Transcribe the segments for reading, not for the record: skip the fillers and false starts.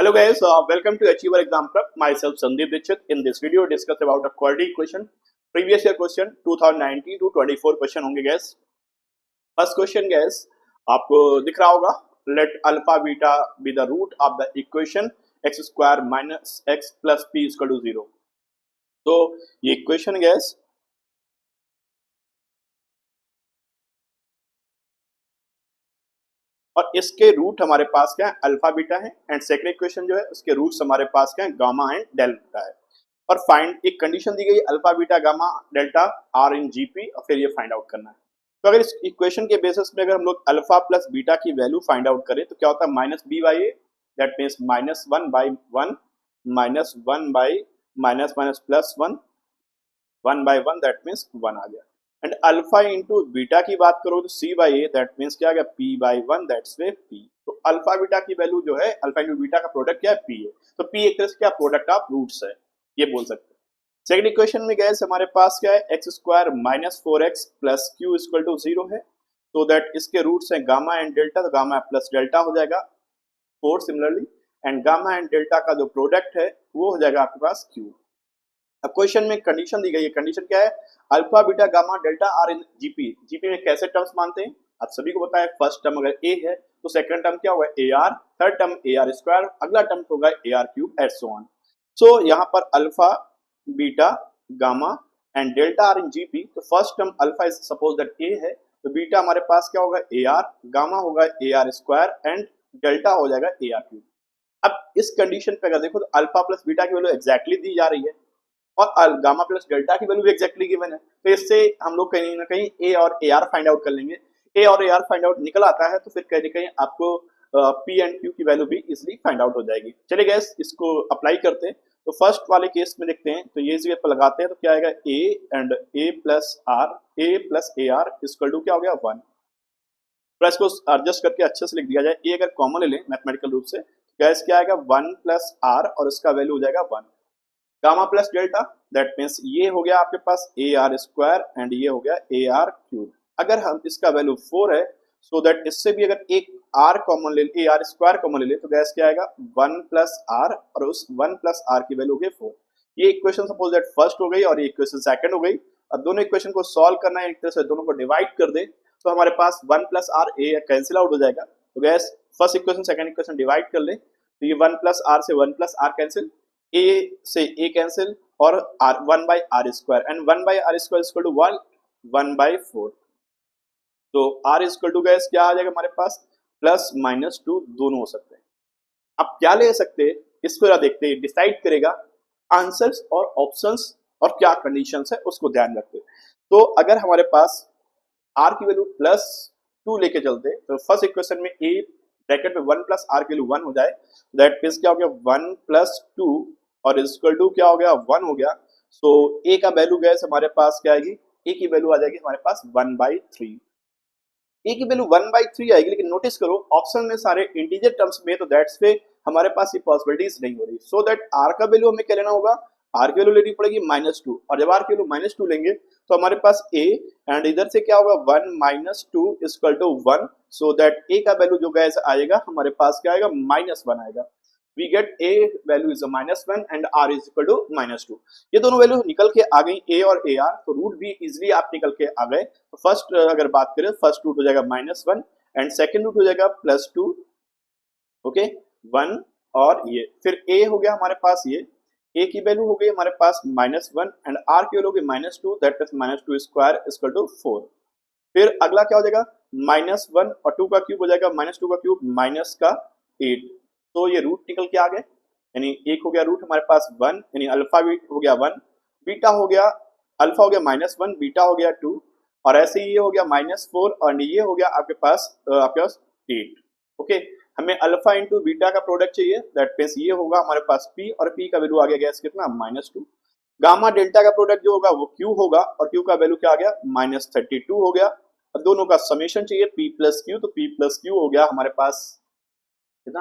Hello guys, welcome to Achiever Exam Prep. Myself Sandeep Dixit. In this video, discuss about a quality equation. Previous year question 2019 to 24 question होंगे guys. First question guys, आपको दिख रहा होगा. Let alpha beta be the root of the equation x square minus x plus p is equal to 0. तो ये equation guys और इसके root हमारे पास क्या है, अल्फा बीटा है. एंड सेकंड इक्वेशन जो है उसके रूट्स हमारे पास क्या है, गामा एंड डेल्टा है. और फाइंड एक कंडीशन दी गई alpha beta gamma delta are in GP और फिर ये फाइंड आउट करना है. तो अगर इस इक्वेशन के बेसिस में अगर हम लोग अल्फा प्लस बीटा की वैल्यू फाइंड आउट करें तो क्या होता है, minus b by a that means minus one by one minus one by minus minus plus one one by one that means one आ गया. एंड अल्फा इंटू बीटा की बात करो तो c by a that means क्या आ गया, p by one that's way p. तो अल्फा बीटा की वैल्यू जो है, अल्फा इंटू बीटा का प्रोडक्ट क्या है, पी है. तो पी एक तरह से क्या प्रोडक्ट ऑफ रूट्स है, ये बोल सकते हैं. सेकंड इक्वेशन में गैस हमारे पास क्या है, x square minus four x plus q equal to zero है. तो दैट इसके रूट्स हैं गामा एंड डेल्टा, तो गामा प्लस डेल्टा हो जाएगा four similarly. And gamma and delta का जो प्रोडक्ट है वो हो जाएगा आपके पास क्यू. अब क्वेश्चन में कंडीशन दी गई है. कंडीशन क्या है, alpha beta gamma delta are in GP. GP में कैसे टर्म्स मानते हैं आप सभी को पता है. फर्स्ट टर्म अगर ए है तो सेकंड टर्म क्या होगा, a r. Third term a r square, अगला टर्म होगा a r cube and so on. So यहाँ पर alpha beta gamma and delta are in GP. तो first term alpha is suppose that a है, तो beta हमारे पास क्या होगा, ए आर. गामा होगा a r square and delta हो जाएगा ए आर क्यूब. अब इस कंडीशन पे अगर देखो तो अल्फा प्लस बीटा की वैल्यू एग्जैक्टली दी जा रही है और गामा प्लस डेल्टा की वैल्यू भी एग्जैक्टली गिवन है. तो इससे हम लोग कहीं ना कहीं ए और ए आर फाइंड आउट कर लेंगे. ए और ए आर फाइंड आउट निकल आता है तो फिर कहीं ना कहीं आपको पी एंड क्यू की वैल्यू भी इजिली फाइंड आउट हो जाएगी. चलिए गैस इसको अप्लाई करते हैं. तो फर्स्ट वाले केस में देखते हैं. तो ये इस जगह पर लगाते हैं तो क्या आएगा, a and a plus a r equal to क्या हो गया, वन. तो इसको एडजस्ट करके अच्छे से लिख दिया जाए. ए अगर कॉमन ले लें मैथमेटिकल रूप से, गैस क्या आएगा, वन प्लस आर और इसका वैल्यू हो जाएगा one. Gamma plus delta that means ये हो गया आपके पास ए आर स्क्वायर एंड ये हो गया ए आर क्यूब. अगर हम इसका वैल्यू 4 है सो दैट इससे भी अगर एक आर कॉमन ले, ए आर स्क्वायर कॉमन ले ले तो गैस क्या आएगा, 1 प्लस आर और उस 1 प्लस आर की वैल्यू हो गई 4. ये इक्वेशन सपोज दैट फर्स्ट हो गई और ये इक्वेशन सेकंड हो गई. अब दोनों इक्वेशन को सॉल्व करना है, एक तरह से दोनों को डिवाइड कर दे तो हमारे पास 1 plus r a cancel out हो जाएगा. तो guys first equation second equation divide कर ले तो ये 1 प्लस आर से 1 प्लस आर कैंसिल, ए से ए कैंसिल और r 1 by r square and 1 by r square equal to 1 by 4. तो आर इक्वल टू गैस क्या आ जाएगा हमारे पास, प्लस माइनस टू दोनों हो सकते हैं. अब क्या ले सकते हैं इसको जरा देखते हैं, डिसाइड करेगा आंसर्स और ऑप्शंस और क्या कंडीशंस है उसको ध्यान रखते हैं. तो अगर हमारे पास आर की वैल्यू प्लस टू लेके चलते तो फर्स्ट इक्वेशन में ए ब्रैकेट में 1 प्लस आर की वैल्यू 1 हो जाए, दैट मींस क्या हो गया, 1 प्लस 2 और इक्वल टू क्या हो गया, 1 हो गया. सो ए का वैल्यू गैस हमारे पास क्या आएगी, ए की वैल्यू आ जाएगी हमारे पास 1/3. ए की वैल्यू 1/3 आएगी. लेकिन नोटिस करो ऑप्शन में सारे इंटीजर टर्म्स में, तो दैट्स पे हमारे पास ये पॉसिबिलिटीज नहीं हो रही. सो दैट आर का वैल्यू हमें क्या लेना होगा, आर की वैल्यू लेनी पड़ेगी -2. और जब आर की वैल्यू -2 लेंगे तो हमारे पास ए एंड इधर से क्या होगा, 1 - 2 इक्वल टू 1. सो दैट ए का वैल्यू जो गैस आएगा हमारे पास क्या आएगा, -1 आएगा. We get a value is -1 and r is equal to -2. ये दोनों वैल्यू निकल के आ गई ए और ए आर. तो रूट भी इजिली आप निकल के आ गए. तो फर्स्ट अगर बात करें, फर्स्ट रूट हो जाएगा -1 एंड सेकंड रूट हो जाएगा +2. ओके 1 और ये फिर ए हो गया हमारे पास, ये ए की वैल्यू हो गई हमारे पास -1 एंड आर की वैल्यू हो गई -2 that means -2 square equal to 4. फिर अगला क्या हो जाएगा, -1 और 2 का क्यूब हो जाएगा, -2 का क्यूब माइनस का 8. तो ये रूट निकल के आ गए. यानी एक हो गया रूट हमारे पास 1, यानी अल्फा हो गया 1, बीटा हो गया, अल्फा हो गया -1, बीटा हो गया 2 और ऐसे ही ये हो गया -4 और ये हो गया आपके पास 8. ओके हमें अल्फा इंटू बीटा का प्रोडक्ट चाहिए, दैट मींस ये होगा हमारे पास p और p का वैल्यू आ गया गैस कितना, -2. गामा डेल्टा का प्रोडक्ट जो होगा वो q होगा और q का वैल्यू क्या आ गया, -32 हो गया. और दोनों का समेशन चाहिए p प्लस q, तो p प्लस q हो गया हमारे पास कितना,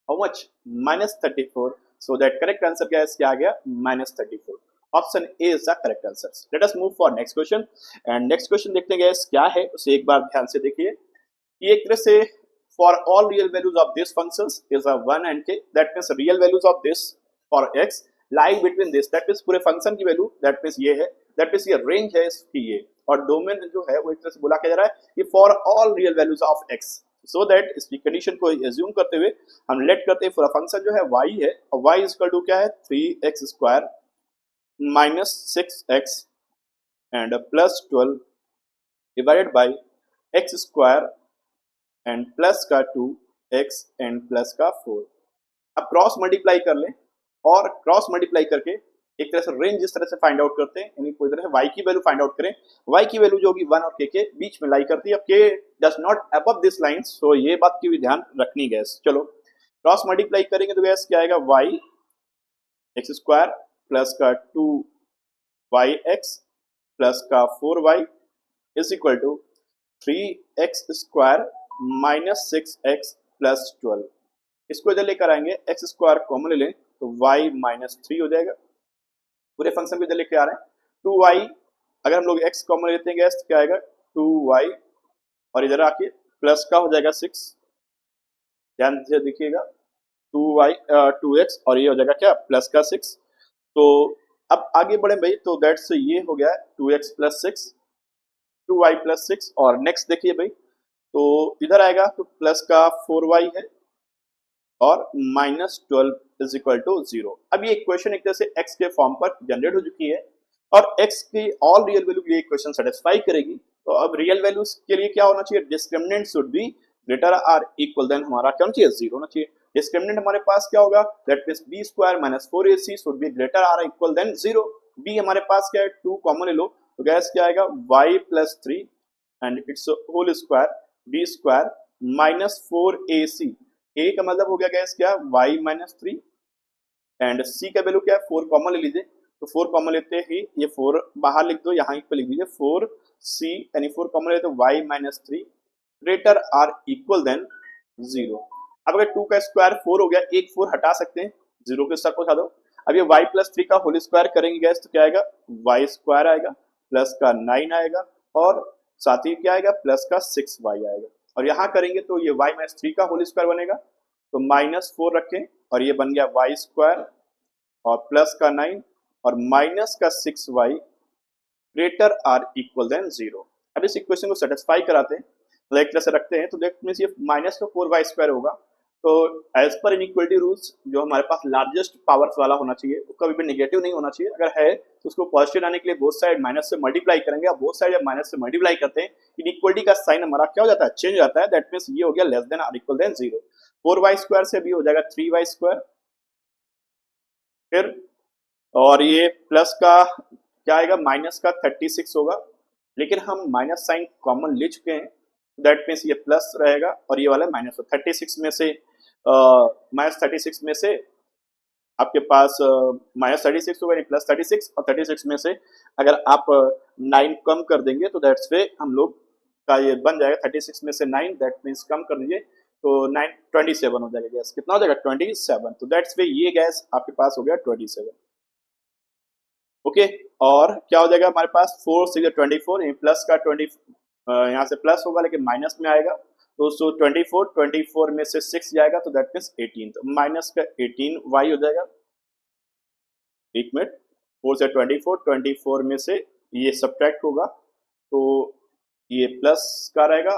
how much, -34. So that correct answer क्या आ गया, -34. Option A is the correct answer. Let us move for next question. And next question देखते हैं गैस क्या है उसे एक बार ध्यान से देखिए. ये एक तरह से for all real values of this functions is a 1 and k, that means real values of this for x lie between this, that means पूरे फंक्शन की वैल्यू that means ये है, that means ये रेंज है इसकी ये, और domain जो है वो एक तरह से बोला क्या जा रहा है कि for all real values of x, so that इसकी कंडीशन को एज्यूम करते हुए हम लेट करते हैं पूरा फंक्शन जो है y है, और y इज इक्वल टू क्या है 3x square minus 6x and plus 12 divided by x square and plus का 2x एंड प्लस का 4। अब क्रॉस मल्टीप्लाई कर लें और क्रॉस मल्टीप्लाई करके एक तरह से रेंज इस तरह से फाइंड आउट करते हैं, यानी कोई तरह से y की वैल्यू फाइंड आउट करें, y की वैल्यू जो होगी 1 और k के बीच में लाई करती है, अब k does not above this line, so ये बात की भी ध्यान रखनी गैस। चलो क्रॉस मल्टीप्लाई करेंगे तो गैस क्या आएगा y x स्क्वायर प्लस का 2yx प्लस का 4y is equal to 3x square minus 6x plus 12। इसको इधर लेकर आएंगे, x स्क्वायर कॉमन ले लें तो y माइनस 3 हो जाएगा, पूरे फंक्शन को इधर लेके आ रहे हैं 2y, अगर हम लोग x कॉमन लेते हैं गैस तो क्या आएगा 2y और इधर आके प्लस का हो जाएगा 6, ध्यान से देखिएगा 2x और ये हो जाएगा क्या प्लस का 6। तो अब आगे बढ़े भाई, तो दैट्स ये हो गया 2x प्लस 6 2y प्लस 6, और नेक्स्ट देखिए भाई तो इधर आएगा तो प्लस का 4y है और माइनस 12 इज इक्वल टू 0। अब ये इक्वेशन एक तरह से x के फॉर्म पर जनरेट हो चुकी है और x की ऑल रियल वैल्यू ये इक्वेशन सेटिस्फाई करेगी। तो अब रियल वैल्यूज के लिए क्या होना चाहिए, discriminant should be greater or equal than हमारा क्या होना चाहिए 0 होना चाहिए। डिस्क्रिमिनेंट हमारे पास क्या होगा, that means b square minus 4ac should be greater or equal than 0। b हमारे पास क्या है 2 कॉमन ले लो तो गैस क्या आएगा y plus 3 and its whole square b square minus 4ac, a का मतलब हो गया गैस क्या y माइनस 3 एंड c का वैल्यू क्या है 4 कॉमन ले लीजिए, तो 4 कॉमन लेते ही ये 4 बाहर लिख दो, यहाँ पे लिख दीजिए 4c यानी 4 कॉमन लेते तो y minus 3 greater or equal than 0। अब अगर 2 का स्क्वायर 4 हो गया, एक 4 हटा सकते हैं, 0 के साथ को हटा दो। अब ये y प्लस 3 का होल स्क्वायर करेंगे गैस तो क्या आएगा y स्क्वायर आएगा प्लस का 9 आएगा और साथ ही क्या आएगा प्लस का 6y आएगा, और यहाँ करेंगे तो ये y माइनस 3 का होल स्क्वायर बनेगा तो माइनस 4 रखें और ये बन गया y स्क्वायर और प्लस का 9 और माइनस का 6y greater or equal than 0। अब इस इक्वेशन को सेटिस्फाई कराते हैं, तो एक तरह से रखते हैं, तो दैट मींस ये माइनस का 4y स्क्वायर होगा। तो एज पर इनइक्वालिटी रूल्स जो हमारे पास लार्जेस्ट पावर्स वाला होना चाहिए वो कभी भी नेगेटिव नहीं होना चाहिए, अगर है तो उसको पॉजिटिव लाने के लिए बोथ साइड माइनस से मल्टीप्लाई करेंगे, और बोथ साइड जब माइनस से मल्टीप्लाई करते हैं इनइक्वालिटी का साइन हमारा क्या हो जाता है चेंज हो जाता है, दैट मींस ये हो गया less than or equal than 0। 4y square से भी हो जाएगा 3y स्क्वायर, फिर और ये प्लस का क्या आएगा माइनस का 36 होगा, लेकिन हम माइनस साइन कॉमन ले चुके हैं, दैट मीन्स ये प्लस रहेगा और ये वाला माइनस। 36 में से माइनस 36 में से आपके पास माइनस 36 होगा प्लस 36, और 36 में से अगर आप 9 कम कर देंगे तो दैट्स वे हम लोग का ये बन जाएगा 36 में से 9, दैट मीन्स कम कर दीजिए तो 9 27 हो जाएगा गैस, कितना हो जाएगा 27, तो दैट्स वे ये गैस आपके पास हो गया 27। ओके, और क्या हो जाएगा हमारे पास 4 6 24, प्लस का 20 यहाँ से प्लस होगा लेकिन माइनस में आएगा तो 24 में से 6 जाएगा तो दैट मीन्स 18, तो माइनस का 18y हो जाएगा। एक मिनट, 4 से 24 में से ये सब्ट्रैक्ट होगा तो ये प्लस का रहेगा,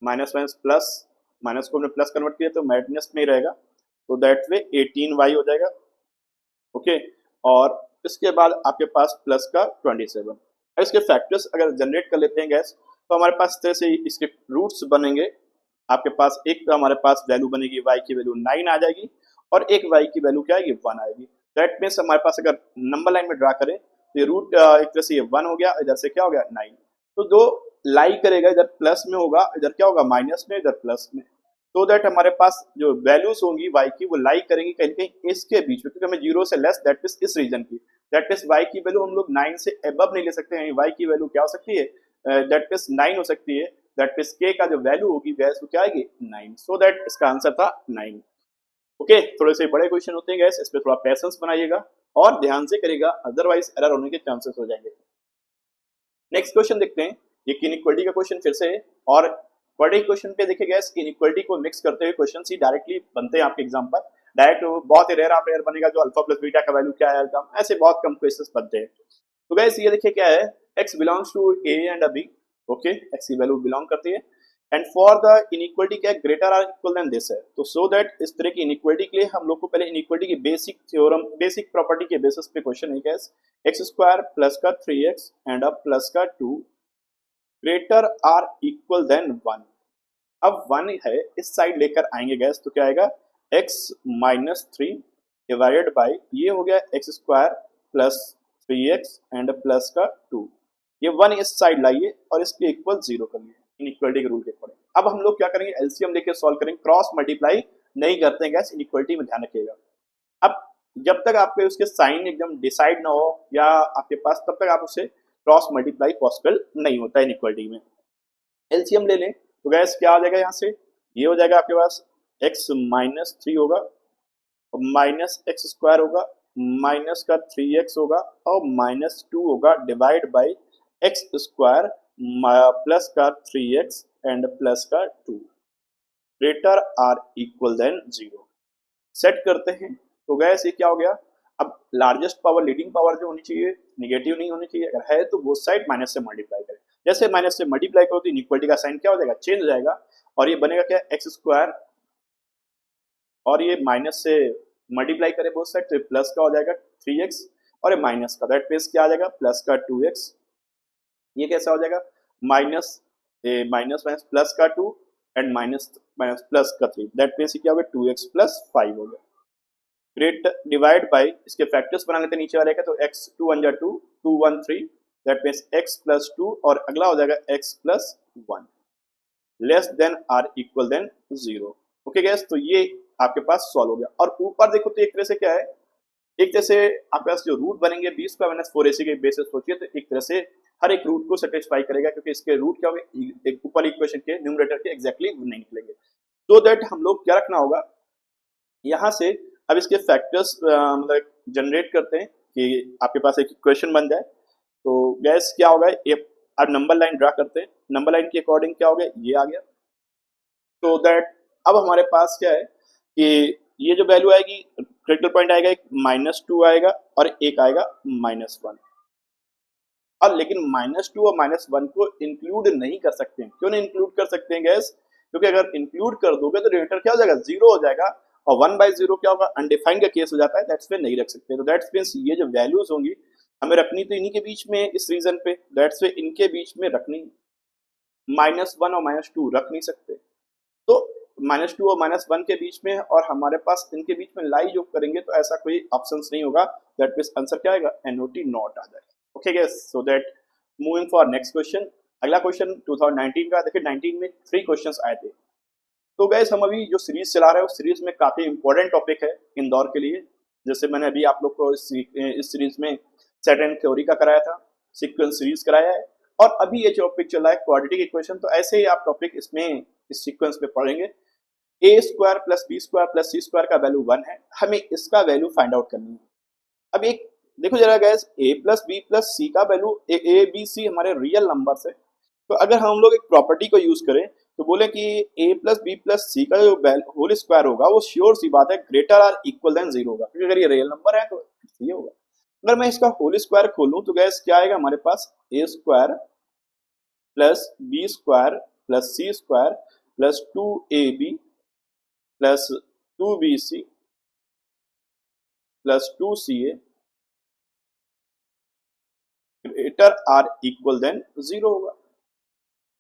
माइनस माइनस प्लस, माइनस को हमने प्लस कन्वर्ट किया तो माइनस में ही रहेगा, तो दैट वे 18y हो जाएगा। ओके, और इसके बाद आपके पास प्लस का 27। इसके फैक्टर्स अगर जनरेट कर लेते हैं गैस तो हमारे पास इस तरह से इसके रूट्स बनेंगे। आपके पास एक तो हमारे पास वैल्यू बनेगी y की वैल्यू 9 आ जाएगी और एक y की वैल्यू क्या आएगी 1 आएगी। दैट मीन्स हमारे पास अगर नंबर लाइन में ड्रा करें तो ये रूट एक तरह से ये 1 हो गया, इधर से क्या हो गया 9, तो दो लाई करेगा, इधर प्लस में होगा, इधर क्या होगा माइनस में, इधर प्लस में, तो दैट हमारे पास जो वैल्यूज होंगी y की वो लाई करेंगी कहीं कहीं इसके बीच में, क्योंकि हमें 0 से लेस दैट मीन्स इस रीजन की, दैट मीन्स y की वैल्यू हम लोग 9 से अबव नहीं ले सकते हैं, y की वैल्यू क्या हो सकती है दैट मीन्स 9 हो सकती है, दैट मीन्स k का जो वैल्यू होगी गैस वो क्या आएगी 9, सो दैट इसका आंसर था 9। ओके, थोड़े से बड़े क्वेश्चन होते हैं गैस, इस पे थोड़ा पेशेंस बनाइएगा और ध्यान से करेगा, अदरवाइज एरर होने के चांसेस हो जाएंगे। नेक्स्ट क्वेश्चन देखते हैं, ये इनइक्वालिटी का क्वेश्चन फिर से है और क्वाड्रेटिक क्वेश्चन पे देखिए गैस इनइक्वालिटी को मिक्स करते हुए क्वेश्चन ही डायरेक्टली बनते हैं आपके एग्जाम पर। डायरेक्ट बहुत ही रेयर ऑफ रेयर बनेगा जो अल्फा प्लस बीटा का वैल्यू क्या है कम, ऐसे बहुत कम क्वेश्चंस बनते हैं। तो गैस ये देखिए क्या है, x belongs to a and b, okay, x की वैल्यू बिलोंग करती है एंड फॉर द इनइक्वालिटी क्या है, greater or equal than this है। तो सो दैट इस तरह की इनइक्वालिटी के लिए हम लोग को पहले इनइक्वालिटी की बेसिक थ्योरम, बेसिक प्रॉपर्टी के बेसिस पे क्वेश्चन है गैस, एक्स स्क्वायर प्लस का 3x एंड अब प्लस का 2 ग्रेटर आर इक्वल देन 1। अब 1 है इस साइड लेकर आएंगे गैस, तो क्या आएगा x माइनस 3 डिवाइडेड बाई ये हो गया x square plus 3x and plus का 2, ये 1 इस साइड लाइए और इसके इक्वल 0 करिए इनइक्वालिटी के रूल के अकॉर्डिंग। अब हम लोग क्या करेंगे, एलसीएम लेके सॉल्व करेंगे, क्रॉस मल्टीप्लाई नहीं करते हैं गैस इनइक्वालिटी में, ध्यान रखिएगा। अब जब तक आपके उसके साइन एकदम डिसाइड ना हो या आपके पास, तब तक आप उसे क्रॉस मल्टीप्लाई पॉसिबल नहीं होता है इनइक्वालिटी में। एलसीएम ले लें तो गैस क्या आ जाएगा, यहाँ से ये हो जाएगा आपके पास x माइनस 3 होगा और माइनस एक्स स्क्वायर होगा, माइनस का 3x होगा और माइनस 2 होगा divide by x square plus का 3x एंड प्लस का 2 greater or equal than 0। Set करते हैं तो गैस ये क्या हो गया, अब लार्जेस्ट पावर लीडिंग पावर जो होनी चाहिए निगेटिव नहीं होनी चाहिए, अगर है तो वो साइड माइनस से मल्टीप्लाई करें। जैसे माइनस से मल्टीप्लाई करो तो इनइक्वालिटी का साइन क्या हो जाएगा, चेंज हो जाएगा और ये बनेगा क्या, एक्स स्क्वायर और ये माइनस से मल्टीप्लाई करें बोथ साइड तो ये प्लस का हो जाएगा 3x और ये माइनस का, दैट मींस क्या आ जाएगा प्लस का 2x, ये कैसा हो जाएगा माइनस माइनस माइनस प्लस का 2 एंड माइनस माइनस प्लस का 3, दैट मींस क्या हो गया 2x प्लस 5 हो गया। ग्रेट डिवाइड बाई इसके फैक्टर्स बना लेते हैं नीचे वाले का, तो x 2 1 2 2 1 3, that means x plus 2 और अगला हो जाएगा x plus 1 less than or equal than 0। Okay guys, तो ये आपके पास सॉल्व हो गया। और ऊपर देखो तो एक तरह से क्या है, एक तरह से आपके पास जो रूट बनेंगे b स्क्वायर माइनस 4ac के बेसिस सोचिए तो एक तरह से हर एक रूट को सेटिस्फाई करेगा, क्योंकि इसके रूट क्या होंगे, एक ऊपर इक्वेशन के न्यूमरेटर के एग्जैक्टली नहीं निकलेंगे। तो दैट हम लोग क्या रखना होगा, यहाँ से अब इसके फैक्टर्स मतलब जनरेट करते हैं कि आपके पास एक इक्वेशन बन जाए। तो गैस क्या होगा, अब नंबर लाइन ड्रा करते हैं, नंबर लाइन के अकॉर्डिंग क्या हो गया, ये आ गया। तो दैट अब हमारे पास क्या है कि ये जो वैल्यू आएगी क्रिटिकल पॉइंट आएगा एक -2 आएगा और एक आएगा -1, और लेकिन -2 और -1 को इंक्लूड नहीं कर सकते हैं। क्यों नहीं इंक्लूड कर सकते हैं गैस, क्योंकि अगर इंक्लूड कर दोगे तो डिनोमिनेटर क्या हो जाएगा, 0 हो जाएगा और 1/0 क्या होगा, अनडिफाइंड का केस हो जाता है, दैट्स पे नहीं रख सकते। तो दैट्स मींस ये जो वैल्यूज होंगी हमें रखनी तो इन्हीं के बीच में, इस रीजन पे, दैट्स पे इनके बीच में रखनी, -1 और -2 रख नहीं सकते। तो -2 और -1 के बीच में और हमारे पास इनके बीच में लाई जो करेंगे तो ऐसा कोई ऑप्शंस नहीं होगा, दैट मींस आंसर क्या आएगा, NOT नॉट आ जाएगा। Okay gas, so that moving for next question. अगला क्वेश्चन 2019 का, देखिए 19 में 3 क्वेश्चंस आए थे। तो गैस हम अभी जो सीरीज चला रहे हैं उस सीरीज में काफी इंपॉर्टेंट टॉपिक है इंदौर के लिए। जैसे मैंने अभी आप लोग को इस सीरीज में सेट एंड थ्योरी का कराया था, सीक्वेंस सीरीज कराया है, और अभी ये टॉपिक चल रहा है क्वाड्रेटिक इक्वेशन। तो ऐसे ही आप टॉपिक इसमें इस सीक्वेंस में पढ़ेंगे। a square plus b square plus c square का वैल्यू 1 है, हमें इसका वैल्यू फाइंड आउट करनी है। अब एक देखो जरा guys, a plus b plus c का वैल्यू, ए बी सी हमारे रियल नंबर्स है। तो अगर हम लोग एक प्रॉपर्टी को यूज करें तो बोले कि a plus b plus c का जो होल स्क्वायर होगा वो श्योर सी बात है ग्रेटर आर इक्वल देन 0 होगा, क्योंकि अगर ये रियल नंबर है तो ये होगा। अगर मैं इसका होल स्क्वायर खोलूं तो गैस क्या आएगा हमारे पास, a square plus b square plus c square plus 2ab plus 2bc plus 2ca greater or equal than 0 होगा।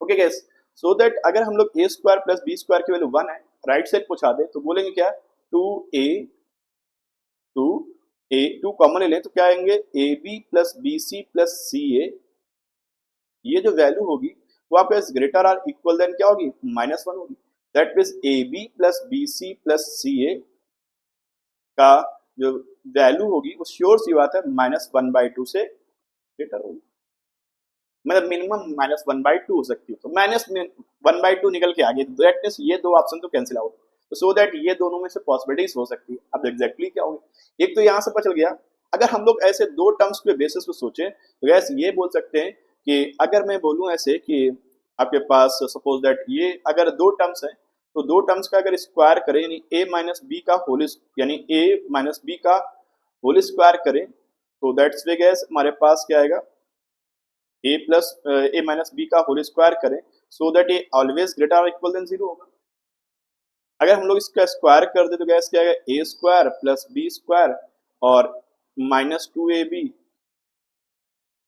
ओके गैस, सो दैट अगर हम लोग a square plus b square की वैल्यू 1 है, राइट साइड पूछा दे तो बोलेंगे क्या, 2 कॉमन ले लें तो क्या आएंगे, ab plus bc plus ca, ये जो वैल्यू होगी वो आपके पास ग्रेटर आर इक्वल देन क्या होगी, -1 होगी। That means ab plus bc plus ca का जो वैल्यू होगी वो श्योर सी बात है -1/2 से ग्रेटर होगी, मतलब मिनिमम -1/2 हो सकती है। तो -1/2 निकल के आगे, दैट मींस ये दो ऑप्शन तो कैंसिल आउट, तो सो दैट ये दोनों में से पॉसिबिलिटीज हो सकती है। अब एग्जैक्टली क्या होगी, एक तो यहाँ से पता चल गया। अगर हम लोग ऐसे दो टर्म्स के बेसिस पे सोचे तो गैस ये बोल सकते हैं कि अगर मैं बोलूँ ऐसे कि आपके पास सपोज दैट ये अगर दो टर्म्स है तो दो टर्म्स का अगर स्क्वायर करें यानी a माइनस बी का होल यानी a माइनस बी का होल स्क्वायर करें तो दैट्स वे गैस हमारे पास क्या आएगा a माइनस बी का होल स्क्वायर करें सो दैट ए ऑलवेज ग्रेटर और इक्वल देन जीरो होगा। अगर हम लोग इसका स्क्वायर कर दे तो गैस क्या आएगा a square plus b square और minus two a b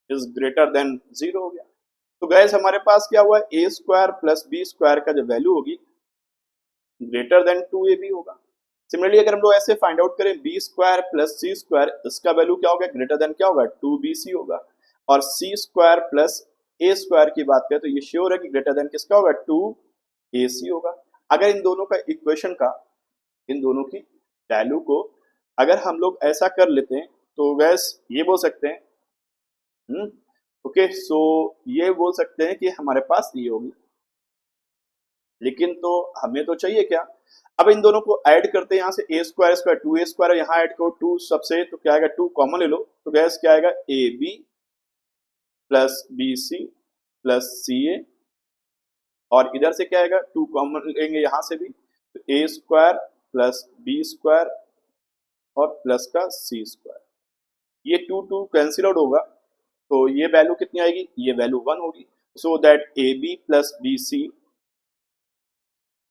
is greater than zero हो गया। तो गैस हमारे पास क्या हुआ a square plus b square का जो वैल्यू होगी greater than two a b होगा। सिमिलरली अगर हम लोग ऐसे फाइंड आउट करें b square plus c square इसका वैल्यू क्या होगा ग्रेटर देन क्या होगा टू बी सी होगा और सी स्क्वायर प्लस ए स्क्वायर की बात करें तो ये श्योर है कि ग्रेटर देन किसका होगा टू ए सी होगा। अगर इन दोनों का इक्वेशन का इन दोनों की वैल्यू को अगर हम लोग ऐसा कर लेते हैं तो गैस ये बोल सकते हैं ओके सो ये बोल सकते हैं कि हमारे पास ये होगी लेकिन तो हमें तो चाहिए क्या अब इन दोनों को ऐड करते हैं यहाँ से a square square to a square यहाँ ऐड करो टू सबसे तो क्या आएगा टू कॉमन ले लो तो गैस क्या आएगा a b plus b c plus c a और इधर से क्या आएगा टू कॉमन लेंगे यहाँ से भी तो ए स्क्वायर प्लस बी स्क्वायर और प्लस का सी स्क्वायर ये टू टू कैंसिल आउट होगा तो ये वैल्यू कितनी आएगी ये वैल्यू वन होगी so that a b plus b c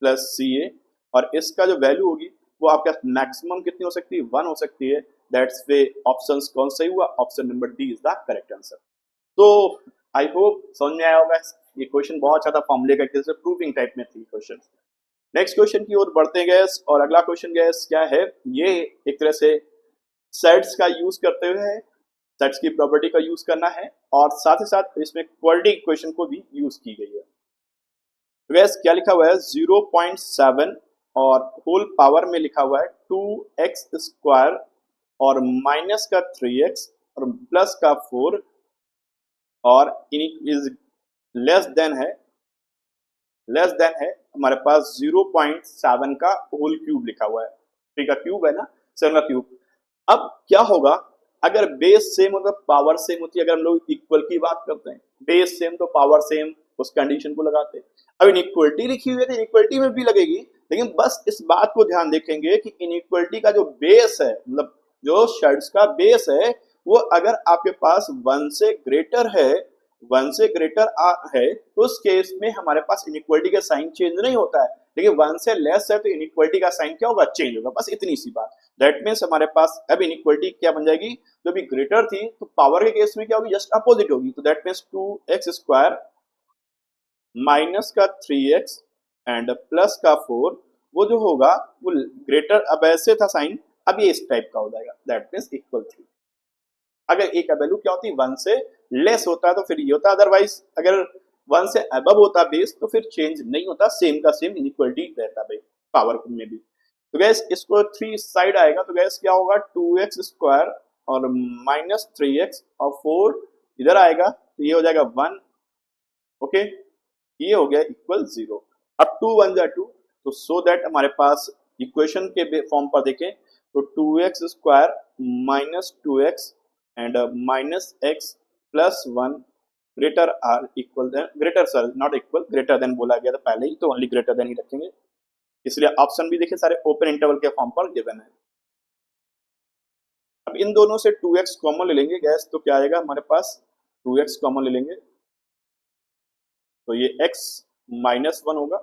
plus c a और इसका जो वैल्यू होगी वो आपका मैक्सिमम कितनी हो सकती है वन हो सकती है। दैट्स वे ऑप्शन कौन सही हुआ option number D is the correct answer. तो आई होप समझ में आया होगा ये क्वेश्चन बहुत ज्यादा फॉर्मूले का जैसे प्रूविंग टाइप में थी क्वेश्चन। नेक्स्ट क्वेश्चन की ओर बढ़ते हैं गैस और अगला क्वेश्चन गैस क्या है ये एक तरह से सेट्स का यूज करते हुए है सेट्स की प्रॉपर्टी का यूज करना है और साथ ही साथ इसमें क्वाड्रेटिक इक्वेशन को भी यूज की गई है। वैसे क्या लिखा हुआ है 0.7 और होल पावर में लिखा हुआ है 2x स्क्वायर और माइनस का 3x और प्लस का 4 और इज लेस देन है हमारे पास 0.7 का होल क्यूब लिखा हुआ है 3 का क्यूब है ना 7 का क्यूब। अब क्या होगा अगर बेस सेम होगा पावर सेम होती है अगर हम लोग इक्वल की बात करते हैं बेस सेम तो पावर सेम उस कंडीशन को लगाते हैं। अब इनइक्वलिटी लिखी हुई है तो इनइक्वलिटी में भी लगेगी लेकिन बस इस बात को ध्यान देखेंगे कि इनइक्वलिटी का जो बेस है मतलब जो शर्ट्स का बेस है वो अगर आपके पास 1 से ग्रेटर है 1 से ग्रेटर है तो उस केस में हमारे पास इनइक्वलिटी का साइन चेंज नहीं होता है लेकिन 1 से लेस है तो इनइक्वलिटी का साइन क्या होगा चेंज होगा बस इतनी सी बात। दैट मीन्स हमारे पास अब इनइक्वलिटी क्या बन जाएगी जो भी ग्रेटर थी तो पावर के केस में क्या होगी जस्ट अपोजिट होगी तो that means 2x square minus का 3x एंड प्लस का 4 वो जो होगा वो ग्रेटर अब ऐसे था साइन अब ये इस टाइप का हो जाएगा दैट मीन्स इक्वल 3। अगर ए का वैल्यू क्या होती 1 से लेस होता है तो फिर ये होता अदरवाइज अगर 1 से अबव होता बेस तो फिर चेंज नहीं होता सेम का सेम इनइक्वलिटी रहता भाई पावर में भी। तो गैस इसको 3 साइड आएगा तो गैस क्या होगा 2x स्क्वायर और माइनस 3x और 4 इधर आएगा तो ये हो जाएगा 1 ओके ये हो गया इक्वल 0। अब 2 1 जा 2 तो सो दैट हमारे पास इक्वेशन के फॉर्म पर देखें तो 2x square minus 2x and minus x plus 1 greater or equal then greater sir not equal greater than बोला गया था पहले ही तो ओनली ग्रेटर देन ही रखेंगे इसलिए ऑप्शन भी देखिए सारे ओपन इंटरवल के फॉर्म पर गिवन है। अब इन दोनों से 2x कॉमन ले लेंगे गैस तो क्या आएगा हमारे पास 2x कॉमन ले लेंगे तो ये x माइनस 1 होगा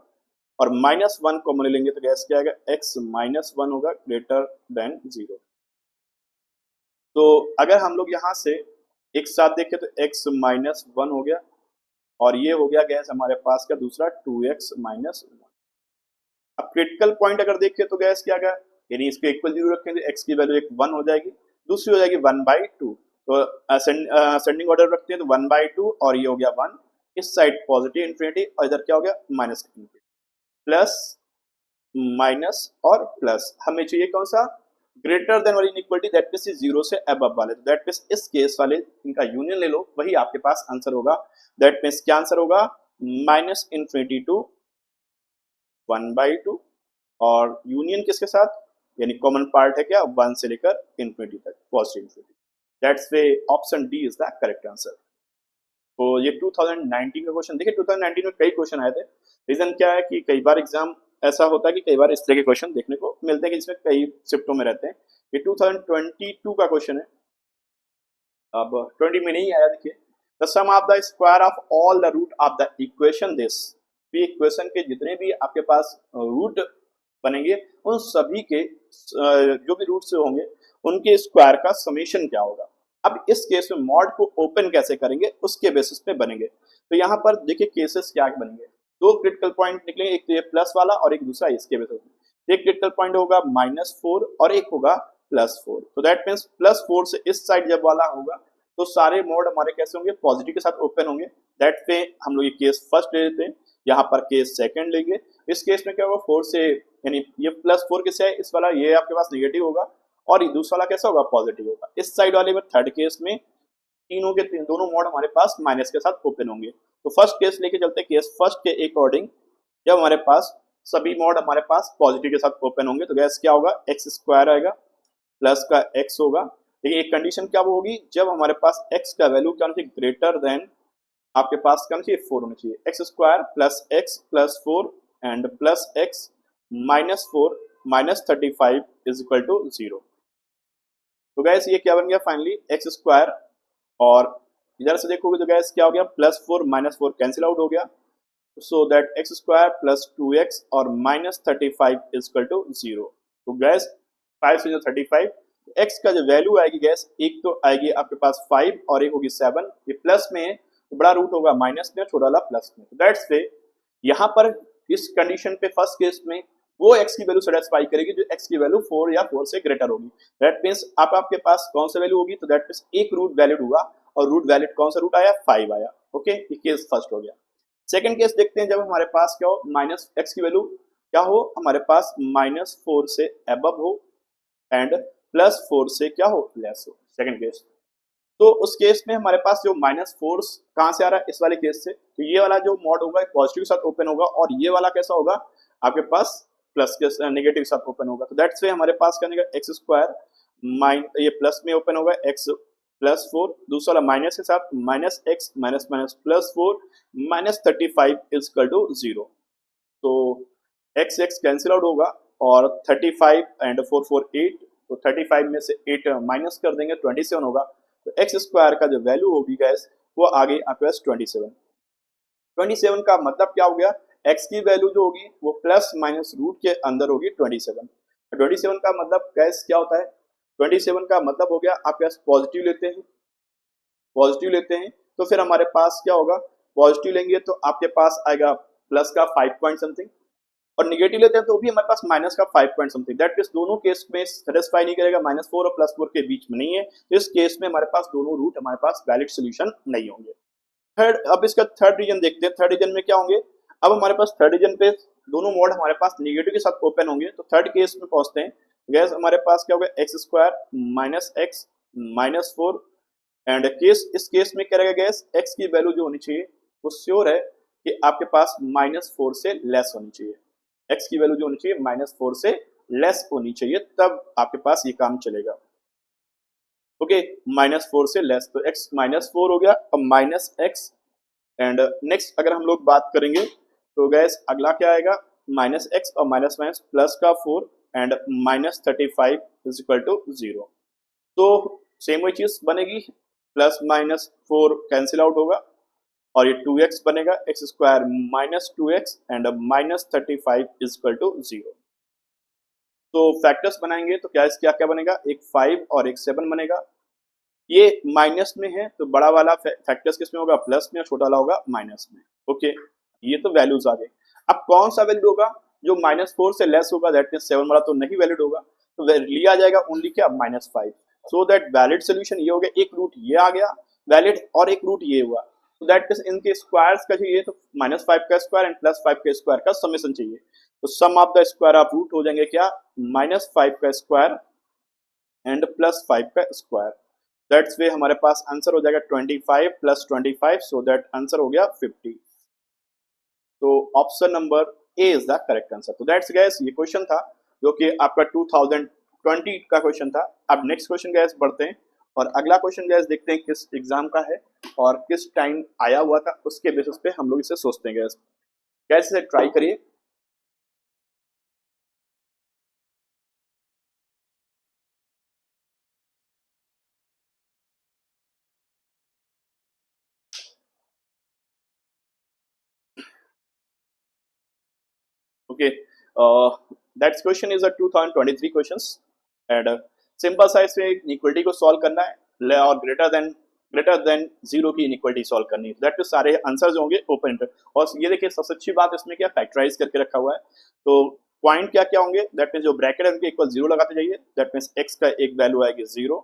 और माइनस 1 कॉमन ले लेंगे तो गैस क्या आएगा x माइनस 1 होगा ग्रेटर देन 0। तो अगर हम लोग यहाँ से एक साथ देखें तो x माइनस 1 हो गया और ये हो गया गैस हमारे पास का दूसरा 2x माइनस 1। अब क्रिटिकल पॉइंट अगर देखें तो गैस क्या आएगा यानी इसको इक्वल 0 रखें तो x की वैल्यू एक 1 हो जाएगी दूसरी हो जाएगी 1/2 तो असेंडिंग ऑर्डर रखते हैं तो 1/2 और ये हो गया 1 इस साइड पॉजिटिव इन्फिनिटी और इधर क्या हो गया माइनस इन्फिनिटी प्लस माइनस और प्लस हमें चाहिए कौन सा ग्रेटर देन वाली इनइक्वालिटी दैट मींस 0 से अबव वाले दैट मींस इस केस वाले इनका यूनियन ले लो वही आपके पास आंसर होगा। दैट मींस क्या आंसर होगा माइनस इन्फिनिटी टू 1/2 और यूनियन किसके साथ यानी कॉमन पार्ट है क्या 1 से लेकर इन्फिनिटी तक positive infinity. That's way option D is the correct answer. तो ये 2019 का क्वेश्चन देखिए, 2019 में कई क्वेश्चन आए थे। रीजन क्या है कि कई बार एग्जाम ऐसा होता है कि कई बार इस तरह के क्वेश्चन देखने को मिलते हैं कि जिसमें कई शिफ्टों में रहते हैं। ये 2022 का क्वेश्चन है, अब 20 में नहीं आया। देखिए, the sum of the square of all the root of the equation this, equation के जितने भी आपके पास रूट बनेंगे उन सभी के जो भी रूट्स होंगे उनके स्क्वायर का समेशन क्या होगा। अब इस केस में मॉड को ओपन कैसे करेंगे उसके बेसिस पे बनेंगे। तो यहाँ पर देखिए केसेस क्या बनेंगे, दो क्रिटिकल पॉइंट निकलेंगे, एक तो ये प्लस वाला और एक दूसरा इसके बेसिस पे। एक क्रिटिकल पॉइंट होगा -4 और एक होगा +4। तो दैट मीन्स +4 से इस साइड जब वाला होगा तो सारे मोड हमारे कैसे होंगे, पॉजिटिव के साथ ओपन होंगे। दैट पे हम लोग ये केस फर्स्ट ले लेते हैं, यहाँ पर केस सेकंड लेंगे। इस केस में क्या होगा, 4 से यानी ये +4 किससे है, इस वाला ये आपके पास नेगेटिव होगा और ये दूसरा वाला कैसा होगा, पॉजिटिव होगा। इस साइड वाले में थर्ड केस में तीनों के दोनों मोड हमारे पास माइनस के साथ ओपन होंगे। तो फर्स्ट केस लेके चलते हैं, केस फर्स्ट के अकॉर्डिंग जब हमारे पास सभी मोड हमारे पास पॉजिटिव के साथ ओपन होंगे तो गैस क्या होगा, एक्स स्क्वायर आएगा प्लस का एक्स होगा। लेकिन एक कंडीशन क्या होगी, जब हमारे पास एक्स का वैल्यू क्या होना चाहिए, ग्रेटर देन आपके पास क्या होना चाहिए, 4 होना चाहिए। X square plus x plus 4 and plus x -4 -35 is equal to 0। तो गैस ये क्या बन गया फाइनली, एक्स स्क्वायर और इधर से देखोगे तो गैस क्या हो गया, +4 -4 कैंसिल आउट हो गया। So that x square plus 2x और -35 इज इक्वल टू 0। तो गैस 5 से जो 35, एक्स का जो वैल्यू आएगी गैस, एक तो आएगी आपके पास 5 और एक होगी 7। ये प्लस में है तो बड़ा रूट होगा माइनस में, छोटा वाला प्लस में। तो दैट्स वे यहाँ पर इस कंडीशन पे फर्स्ट केस में वो x की वैल्यू सेटिस्फाई करेगी जो x की वैल्यू 4 या 4 से ग्रेटर होगी। दैट मीन्स आप आपके पास कौन सा वैल्यू होगी, तो दैट मीन्स एक रूट वैलिड हुआ और रूट वैलिड कौन सा रूट आया, 5 आया। ओके, ये केस फर्स्ट हो गया। सेकंड केस देखते हैं, जब हमारे पास क्या हो, माइनस एक्स की वैल्यू क्या हो, हमारे पास -4 से अबव हो एंड +4 से क्या हो, लेस हो। सेकंड केस, तो उस केस में हमारे पास जो -4 कहाँ से आ रहा है, इस वाले केस से। तो ये वाला जो मॉड होगा पॉजिटिव के साथ ओपन होगा और ये वाला कैसा होगा आपके पास प्लस के नेगेटिव के साथ ओपन होगा। तो दैट्स वे हमारे पास क्या निकलेगा, एक्स स्क्वायर ये प्लस में ओपन होगा x +4, दूसरा वाला माइनस के साथ -x +4 -35 इज इक्वल टू 0। तो x कैंसिल आउट होगा और 35 एंड 4 4 8, तो 35 में से 8 माइनस कर देंगे 27 होगा। तो एक्स स्क्वायर का जो वैल्यू होगी गैस वो आगे आपके पास 27 का मतलब क्या हो गया, x की वैल्यू जो होगी वो प्लस माइनस रूट के अंदर होगी 27। 27 का मतलब गैस क्या होता है, 27 का मतलब हो गया आपके पास पॉजिटिव लेते हैं तो फिर हमारे पास क्या होगा, पॉजिटिव लेंगे तो आपके पास आएगा प्लस का 5 पॉइंट समथिंग और निगेटिव लेते हैं तो भी हमारे पास माइनस का 5 पॉइंट समथिंग। दैट मींस दोनों केस में सेटिस्फाई नहीं करेगा, -4 और +4 के बीच में नहीं है। तो इस केस में हमारे पास दोनों रूट हमारे पास वैलिड सोल्यूशन नहीं होंगे। थर्ड, अब इसका थर्ड रीजन देखते हैं। थर्ड रीजन में क्या होंगे, अब हमारे पास थर्ड रीजन पे दोनों मोड हमारे पास निगेटिव के साथ ओपन होंगे। तो थर्ड केस में पहुंचते हैं, गैस हमारे पास क्या होगा, एक्स स्क्वायर -x -4 एंड इस केस में क्या रहेगा गैस, x की वैल्यू जो होनी चाहिए वो श्योर है कि आपके पास -4 से लेस होनी चाहिए। x की वैल्यू जो होनी चाहिए -4 से लेस होनी चाहिए, तब आपके पास ये काम चलेगा। ओके, -4 से लेस, तो x -4 हो गया अब -x एंड नेक्स्ट अगर हम लोग बात करेंगे तो गैस अगला क्या आएगा, -x और माइनस माइनस प्लस का 4 एंड -35 इज इक्वल टू 0। तो सेम वही चीज बनेगी, +-4 कैंसिल आउट होगा और ये 2x बनेगा, x square -2x and -35 is equal to 0। तो फैक्टर्स बनाएंगे तो क्या क्या बनेगा, एक 5 और एक 7 बनेगा। ये माइनस में है तो बड़ा वाला फैक्टर्स किस में होगा, प्लस में, और छोटा वाला होगा माइनस में। ओके, ये तो वैल्यूज आ गए। अब कौन सा वैल्यू होगा जो -4 से लेस होगा, दैट मींस 7 वाला तो नहीं वैलिड होगा, तो लिया जाएगा ओनली क्या, -5। सो दैट वैलिड सोल्यूशन ये हो गया, एक रूट ये आ गया वैलिड और एक रूट ये हुआ। तो दैट मींस इनके स्क्वायर्स का चाहिए तो -5 का स्क्वायर एंड +5 का स्क्वायर का समेशन चाहिए। तो sum of the square of root हो जाएंगे क्या, -5 का स्क्वायर एंड +5 का स्क्वायर। दैट्स वे हमारे पास आंसर हो जाएगा 25 + 25, सो दैट आंसर हो गया 50। तो option number a is the correct answer. तो दैट्स गैस ये क्वेश्चन था जो कि आपका 2020 का क्वेश्चन था। अब नेक्स्ट क्वेश्चन गैस बढ़ते हैं और अगला क्वेश्चन गैस देखते हैं किस एग्जाम का है और किस टाइम आया हुआ था, उसके बेसिस पे हम लोग इसे सोचते हैं गैस। गैस इसे ट्राई करिए। Okay, that question is a 2023 questions and simple सा इसमें इनइक्वालिटी को सॉल्व करना है और ग्रेटर देन जीरो की इनइक्वालिटी सॉल्व करनी है। दैट मींस सारे आंसर्स होंगे ओपन इंटर। और ये देखिए सबसे अच्छी बात इसमें क्या फैक्टराइज करके रखा हुआ है, तो पॉइंट क्या क्या होंगे, दैट मींस जो ब्रैकेट है उनके इक्वल जीरो लगाते जाइए। दैट मींस एक्स का एक वैल्यू आएगी जीरो,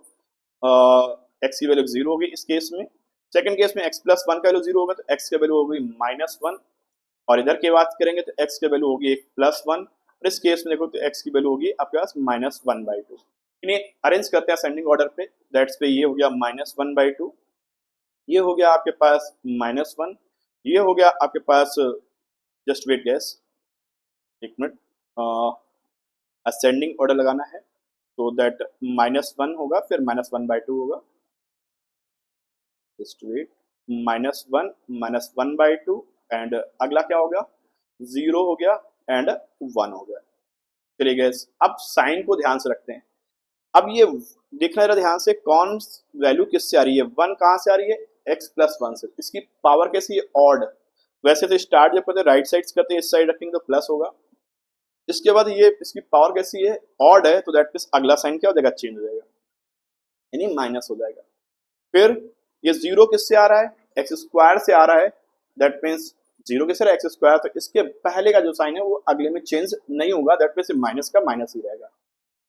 एक्स की वैल्यू जीरो होगी इस केस में। सेकंड केस में एक्स प्लस वन का वैल्यू जीरो होगा तो एक्स की वैल्यू होगी माइनस वन, और इधर की बात करेंगे तो x की वैल्यू होगी एक प्लस वन, और इस केस में देखो तो x की वैल्यू होगी आपके पास माइनस वन बाई टू। इन्हें अरेंज करते हैं असेंडिंग ऑर्डर पे। दैट्स पे ये हो गया माइनस वन बाई टू, ये हो गया आपके पास माइनस वन, ये हो गया आपके पास जस्ट वेट गैस एक मिनट, असेंडिंग ऑर्डर लगाना है तो दैट माइनस वन होगा फिर माइनस वन बाई टू होगा, just wait, minus one by two and अगला क्या होगा जीरो हो गया एंड वन हो गया। चलिए गैस अब साइन को ध्यान से रखते हैं। अब ये देखना जरा ध्यान से कौन वैल्यू किससे आ रही है, वन कहाँ से आ रही है, एक्स प्लस वन से। इसकी पावर कैसी है, ऑड। वैसे तो स्टार्ट जब करते राइट साइड करते हैं इस साइड रखेंगे तो प्लस होगा, इसके बाद ये इसकी पावर कैसी है, ऑड है, तो दैट मींस अगला साइन क्या हो जाएगा, चेंज हो जाएगा यानी माइनस हो जाएगा। फिर ये जीरो किससे आ रहा है, एक्स स्क्वायर से आ रहा है, दैट मीन्स जीरो किससे एक्स स्क्वायर, तो इसके पहले का जो साइन है वो अगले में चेंज नहीं होगा, दैट मीन्स माइनस का माइनस ही रहेगा।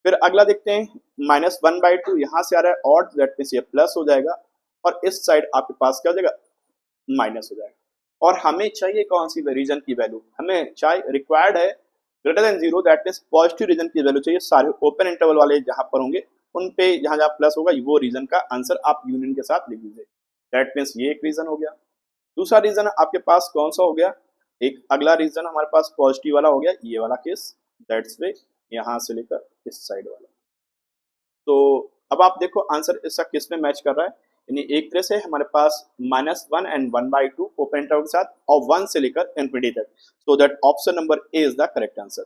फिर अगला देखते हैं माइनस वन बाई टू, यहाँ से आ रहा है ऑड, दैट मीन्स ये प्लस हो जाएगा, और इस साइड आपके पास क्या हो जाएगा, माइनस हो जाएगा। और हमें चाहिए कौन सी रीजन की वैल्यू, हमें चाहिए रिक्वायर्ड है greater than zero, that means positive region की वैल्यू चाहिए। सारे ओपन इंटरवल वाले जहां पर होंगे उन पे जहां जहां प्लस होगा वो रीजन का आंसर आप यूनियन के साथ लिख दीजिए। दैट मीन्स ये एक रीजन हो गया। दूसरा रीजन आपके पास कौन सा हो गया, एक अगला रीजन हमारे पास पॉजिटिव वाला हो गया, ये वाला केस, दैट्स वे यहां से लेकर इस साइड वाला। तो अब आप देखो आंसर इसका किस में मैच कर रहा है, यानी एक तरह से हमारे पास minus one and one by two open interval के साथ और वन से लेकर इनफिनिटी तक, so that option number a is the correct answer.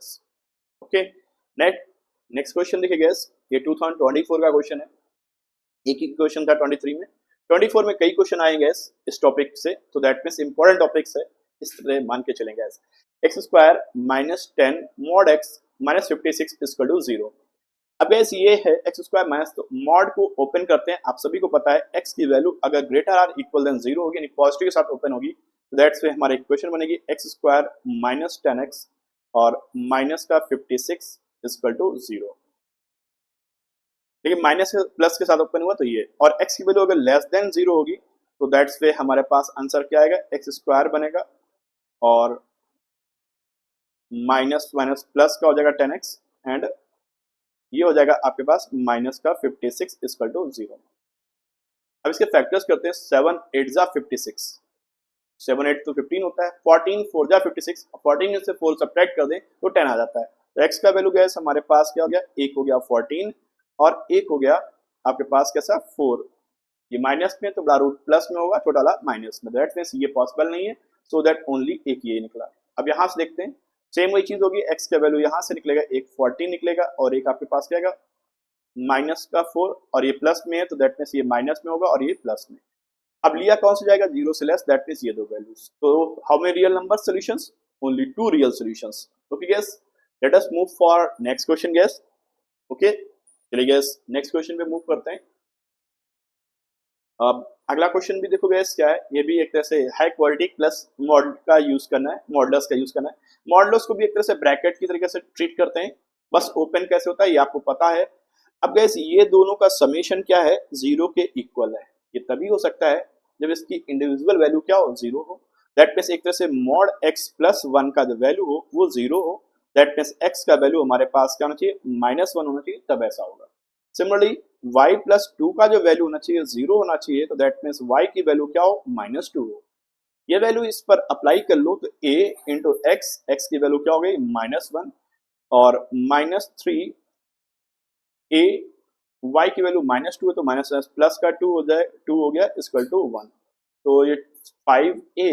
Okay, next question देखिए गैस, ये 2024 का क्वेश्चन है, एक ही क्वेश्चन था 23 में, 24 में कई क्वेश्चन आएंगे इस टॉपिक से, तो दैट मींस इंपॉर्टेंट टॉपिक्स है, इस तरह मान के चलेंगे। X square minus ten mod x minus 56 equal to zero. अब गैस ये है एक्स स्क्वायर माइनस, तो मॉड को ओपन करते हैं, आप सभी को पता है एक्स की वैल्यू अगर greater or equal than zero होगी यानी पॉजिटिव के साथ ओपन होगी, तो दैट्स वे हमारी इक्वेशन बनेगी x square minus ten x और माइनस का 56 इक्वल टू जीरो। लेकिन माइनस प्लस के साथ ओपन हुआ तो ये, और x की वैल्यू अगर लेस देन जीरो होगी तो दैट्स वे हमारे पास आंसर क्या आएगा, एक्स स्क्वायर बनेगा और माइनस माइनस प्लस का हो जाएगा 10x एंड ये हो जाएगा आपके पास माइनस का 56 इक्वल टू जीरो। अब इसके फैक्टर्स करते हैं, 7 8 जा 56, 7 8 तो 15 होता है, 14 4 जा 56, 14 में से 4 सब्ट्रैक्ट कर दें तो 10 आ जाता है। तो x का वैल्यू गैस हमारे पास क्या हो गया, एक हो गया 14 और एक हो गया आपके पास कैसा 4, ये माइनस में तो बड़ा रूट प्लस में होगा, छोटा वाला माइनस में, दैट मींस ये पॉसिबल नहीं है, सो दैट ओनली एक ये निकला। अब यहाँ से देखते हैं सेम वही चीज होगी, x का वैल्यू यहाँ से निकलेगा एक 14 निकलेगा और एक आपके पास क्या आएगा माइनस का 4, और ये प्लस में है तो दैट मींस ये माइनस में होगा और ये प्लस में। अब लिया कौन सा जाएगा, जीरो से लेस, दैट मींस ये दो वैल्यूज। तो how many real number solutions, only 2 real solutions. Okay gas, let us move for next question gas. Okay चलिए गैस नेक्स्ट क्वेश्चन पे मूव करते हैं। अब अगला क्वेश्चन भी देखो गैस क्या है, ये भी एक तरह से हाई क्वालिटी प्लस मॉडल का यूज करना है, मॉडल्स का यूज करना है। मॉडल्स को भी एक तरह से ब्रैकेट की तरीके से ट्रीट करते हैं, बस ओपन कैसे होता है ये आपको पता है। अब गैस ये दोनों का समेशन क्या है, जीरो के इक्वल है। ये तभी हो सकता है जब इसकी इंडिविजुअल वैल्यू क्या हो, जीरो हो। दैट मीन्स एक तरह से मॉड एक्स प्लस वन का जो वैल्यू हो वो जीरो हो, दैट मीन्स एक्स का वैल्यू हमारे पास क्या होना चाहिए, माइनस वन होना चाहिए, तब ऐसा होगा। सिमिलरली y प्लस टू का जो वैल्यू होना चाहिए जीरो होना चाहिए, तो दैट मीन्स y की वैल्यू क्या हो, माइनस टू हो। ये वैल्यू इस पर अप्लाई कर लो तो a इंटू एक्स, एक्स की वैल्यू क्या हो गई माइनस वन, और माइनस थ्री a y की वैल्यू -2 है तो माइनस प्लस का 2 हो जाए, 2 हो गया इक्वल टू 1। तो ये 5a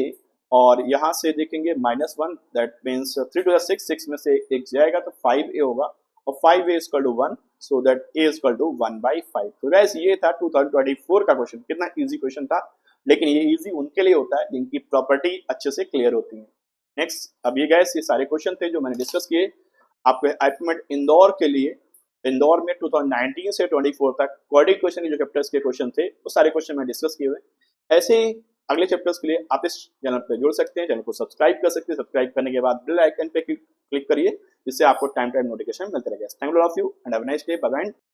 और यहाँ से देखेंगे -1 दैट मीन्स 3 टू द 6, 6 में से एक जाएगा तो 5a होगा और 5a equal to 1 so that a equal to 1/5। तो गाइस ये था 2024 का क्वेश्चन। कितना इजी क्वेश्चन था, लेकिन ये इजी उनके लिए होता है जिनकी प्रॉपर्टी अच्छे से क्लियर होती है। नेक्स्ट, अब ये गाइस ये सारे क्वेश्चन थे जो मैंने डिस्कस किए आपके आईपीमेट इंदौर के लिए। इंदौर में 2019 से 24 तक क्वाड्रेटिक क्वेश्चन के जो चैप्टर्स के क्वेश्चन थे वो सारे क्वेश्चन मैंने डिस्कस किए हुए। ऐसे ही अगले चैप्टर्स के लिए आप इस चैनल पर जुड़ सकते हैं, चैनल को सब्सक्राइब कर सकते हैं। सब्सक्राइब करने के बाद बेल आइकन पे क्लिक करिए जिससे आपको टाइम टाइम नोटिफिकेशन मिलते रहेगा। Thank you all of you and have a nice day. Bye bye.